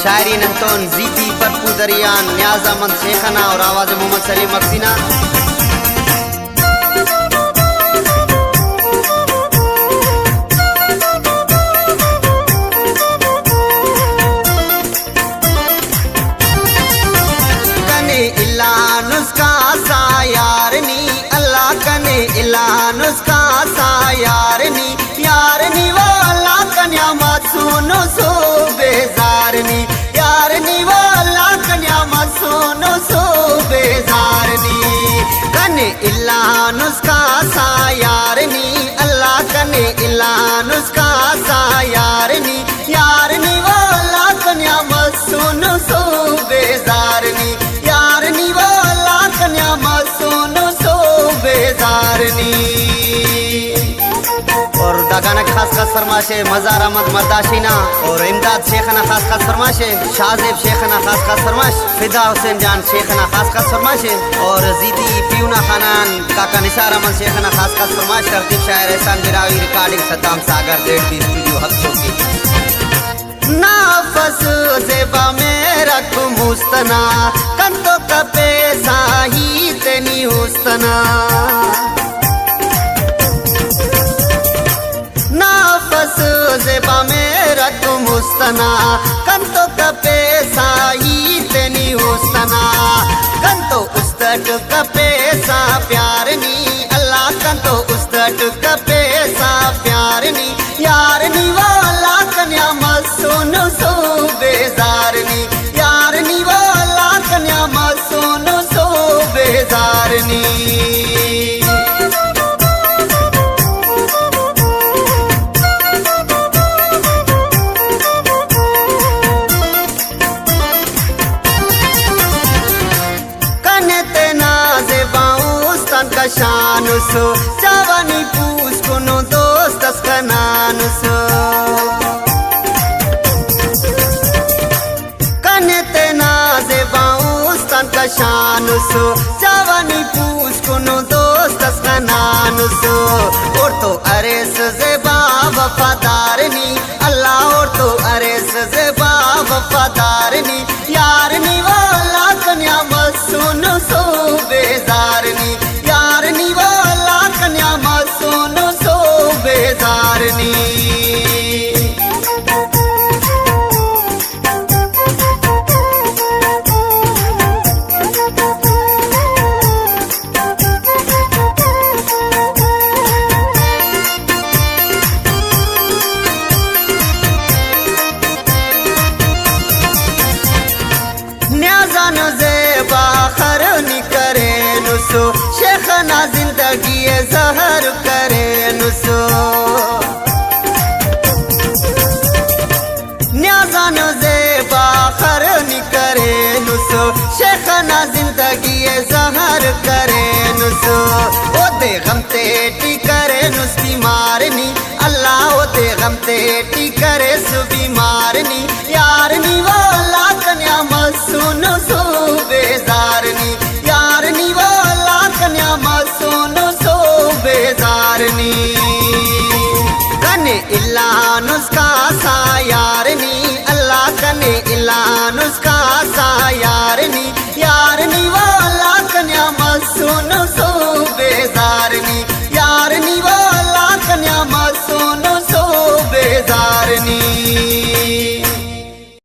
शायरी नंतोन जीती परपू दरियान न्याज अहमद शेखना और आवाज मोहम्मद सलीम मक्सीना। कने इला नुस्खा सा यारनी अल्लाह कने इला नुस्खा सा यारनी वाला कन्या मत सुनो सो बेजारनी यारनी वाला कन्या मत सुनो सो बेजारनी। कने इला नुस्खा सा यारनी अल्लाह कने इला नुस्खा सा यारनी वाला कन्या मत सुनो सो बेजारनी यारनी वाला कन्या मत सुनो सो बेजारनी। और दागाना खास खास फरमाशे मजार अहमद मर्दाशिना और इमदाद शेखना खास खास फरमाशे, शाहजेब शेखना खास खास फरमाश, फिदा हुसैन जान शेखना खास खास फरमाशे और जीती पीउना खानान काका निसार अहमद शेखना खास खास फरमाश। तरतीब शायर एहसान बिरावी रिकॉर्डिंग सद्दाम सागर डेढ़ दी स्टूडियो हफ्सों की। नाफस ज़ेबा में रख मुस्तना कंतो कपे साही तेनी हुस्तना। नाफस ज़ेबा में रख मुस्तना कंतो कपे साही तेनी हुस्तना। कंतो उस्तट कपे सा प्यारनी अल्लाह कंतो उस्तट कपे सा प्यारनी यारनी वाला कन्या मत सुनो सो बेजारनी यारनी वाला कन्या मत सुनो सो बेजारनी। शानुसो जवानी पूछ कुनो दोस्त कनानुसो कने तेना जेबाउस्तान का शानुसो जवानी पूछ कुनो दोस्त कनानुसो। और तो अरेस जेबा वफादारनी अल्लाह और तो अरेस जेबा वफादारनी यारनी वाला कन्या मत सुनो सो बेजारनी यारनी वाला कन्या मत सुनो सो बेजारनी। न्याज़ान ज़ेबा खरनी करे नुसो शेखना जिंदगी जहर करे नुसो। न्याज़ान ज़ेबा खरनी करे नुसो शेखना जिंदगी जहर करे नुसो। ओते गम तेटी करे नुस बीमारनी अल्लाह ओते गम तेटी करे सु बीमार